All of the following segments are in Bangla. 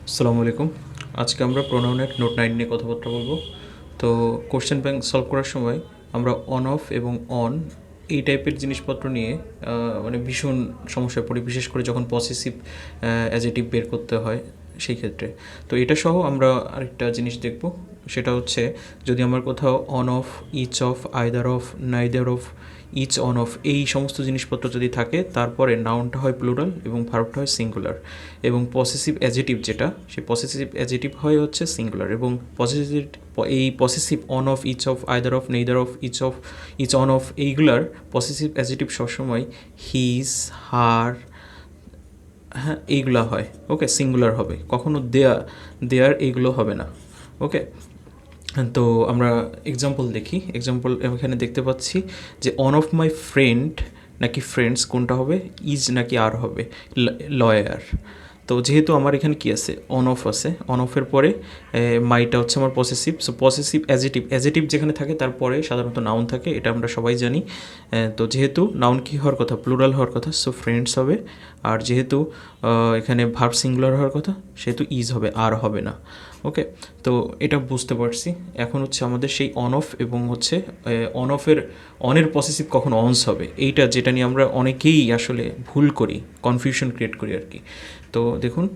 আসসালামু আলাইকুম। আজকে আমরা প্রোনাউনের নোট 9 নিয়ে কথাবার্তা বলবো। তো কোশ্চেন ব্যাংক সলভ করার সময় আমরা অন অফ এবং অন এই টাইপের জিনিসপত্র নিয়ে মানে ভীষণ সমস্যায় পড়ি, বিশেষ করে যখন পসেসিভ অ্যাজেটিভ বের করতে হয় সেই ক্ষেত্রে। তো এটা সহ আমরা আরেকটা জিনিস দেখব, সেটা হচ্ছে যদি আমার কোথাও one of, each of, either of, neither of, each one of এই সমস্ত জিনিসপত্র যদি থাকে, তারপরে নাউনটা হয় প্লুরাল এবং ভার্বটা হয় সিঙ্গুলার, এবং পসেসিভ অ্যাজেটিভ যেটা, সেই পসেসিভ অ্যাজেটিভ হয় হচ্ছে সিঙ্গুলার। এবং পসেসিভ এই possessive one of, each of, either of, neither of, each one of এইগুলার পসেসিভ অ্যাজেটিভ সবসময় হিজ, হার, হ্যাঁ এইগুলো হয়। ওকে, সিঙ্গুলার হবে, কখনো দেয়ার এইগুলো হবে না। ওকে, তো আমরা এক্সাম্পল দেখি। এক্সাম্পল এখানে দেখতে পাচ্ছি যে অন অফ মাই ফ্রেন্ড নাকি ফ্রেন্ডস কোনটা হবে, ইজ নাকি আর হবে, লয়ার। তো যেহেতু আমার এখানে কি আছে, অন অফ আছে, অন অফের পরে মাইটা হচ্ছে আমার পসেসিভ। সো পসেসিভ অ্যাজেটিভ যেখানে থাকে তারপরে সাধারণত নাউন থাকে, এটা আমরা সবাই জানি। তো যেহেতু নাউন কী হওয়ার কথা, প্লুরাল হওয়ার কথা, সো ফ্রেন্ডস হবে। আর যেহেতু এখানে ভার্ব সিঙ্গুলার হওয়ার কথা, সেহেতু ইজ হবে, আর হবে না। ওকে, তো এটা বুঝতে পারছি। এখন হচ্ছে আমাদের সেই অন অফ এবং হচ্ছে অনের পসেসিভ কখন অনস হবে, এইটা যেটা নিয়ে আমরা অনেকেই আসলে ভুল করি, কনফিউশন ক্রিয়েট করি আর কি। তো দেখুন,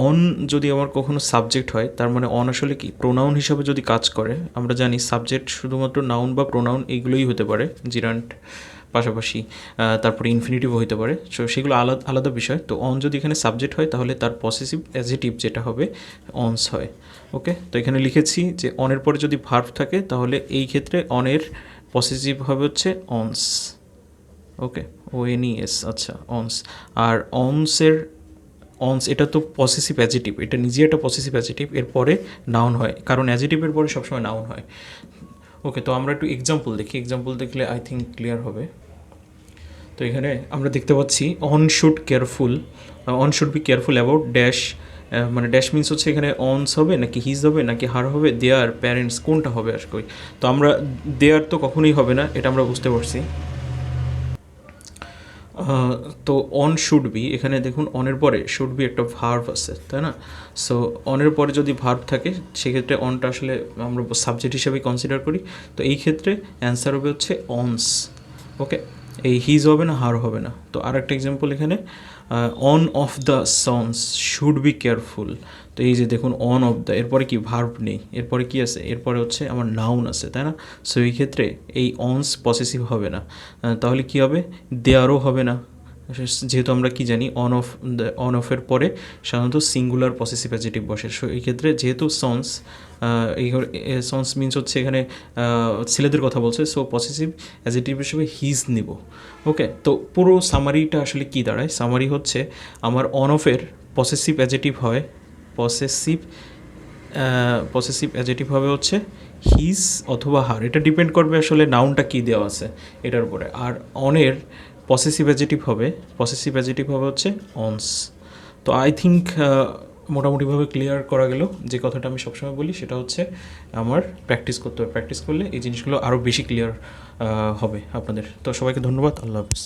অন যদি আমার কখনো সাবজেক্ট হয়, তার মানে অন আসলে কি প্রোনাউন হিসাবে যদি কাজ করে। আমরা জানি সাবজেক্ট শুধুমাত্র নাউন বা প্রোনাউন এইগুলোই হতে পারে, জিরান্ট পাশাপাশি তারপরে ইনফিনিটিভ হতে পারে, সো সেগুলো আলাদা আলাদা বিষয়। তো অন যদি এখানে সাবজেক্ট হয়, তাহলে তার পসেসিভ অ্যাজেটিভ যেটা হবে অনস হয়। ওকে, তো এখানে লিখেছি যে অনের পরে যদি ভার্ব থাকে, তাহলে এই ক্ষেত্রে অনের পসেসিভ হবে হচ্ছে অনস। ওকে, ONES, আচ্ছা অনস। আর অনস এটা তো পসেসিভ অ্যাজেটিভ, এটা নিজে একটা পসেসিভ অ্যাজেটিভ, এরপরে নাউন হয়, কারণ অ্যাজেটিভের পরে সবসময় নাউন হয়। ওকে, তো আমরা একটু এক্সাম্পল দেখি। এক্সাম্পল দেখলে আই থিঙ্ক ক্লিয়ার হবে। তো এখানে আমরা দেখতে পাচ্ছি one should be careful about dash, মানে ড্যাশ মিনস হচ্ছে এখানে অনস হবে নাকি হিজ হবে নাকি হার হবে, দেয়ার প্যারেন্টস কোনটা হবে আর কি। তো আমরা দেয়ার তো কখনোই হবে না, এটা আমরা বুঝতে পারছি। তো অন শুড বি, এখানে দেখুন অনের পরে শুড বি একটা ভার্ব আছে, তাই না? সো অনের পরে যদি ভার্ব থাকে, সেক্ষেত্রে অনটা আসলে আমরা সাবজেক্ট হিসেবে কনসিডার করি। তো এই ক্ষেত্রে অ্যান্সার হবে হচ্ছে অনস। ওকে, এই হিজ হবে না, হার হবে না। তো আর একটা এক্সাম্পল এখানে, on of the sons should be careful. তো এই যে দেখুন অন অফ দ্য, এরপরে কি ভার্ব নেই, এরপরে কি আছে, এরপরে হচ্ছে আমার নাউন আছে, তাই না? সো এই ক্ষেত্রে এই অনস পসেসিভ হবে না। তাহলে কি হবে, দেয়ারও হবে না, যেহেতু আমরা কি জানি অন অফের পরে সাধারণত সিঙ্গুলার পসেসিভ অ্যাজেটিভ বসে। সো এই ক্ষেত্রে যেহেতু সন্স, এই সন্স মিনস হচ্ছে এখানে ছেলেদের কথা বলছে, সো পসেসিভ অ্যাজেটিভ হিসেবে হিজ নিব। ওকে, তো পুরো সামারিটা আসলে কি দাঁড়ায়, সামারি হচ্ছে আমার অন অফের পসেসিভ অ্যাজেটিভ হয়, পসেসিভ অ্যাজেটিভ হবে হচ্ছে হিজ অথবা হার, এটা ডিপেন্ড করবে আসলে নাউনটা কী দেওয়া আছে এটার উপরে। আর অনের পসেসিভ অ্যাজেটিভ হবে হচ্ছে অনস। তো আই থিঙ্ক মোটামুটিভাবে ক্লিয়ার করা গেল। যে কথাটা আমি সবসময় বলি সেটা হচ্ছে আমার প্র্যাকটিস করতে হবে, প্র্যাকটিস করলে এই জিনিসগুলো আরও বেশি ক্লিয়ার হবে আপনাদের। তো সবাইকে ধন্যবাদ, আল্লাহ হাফিজ।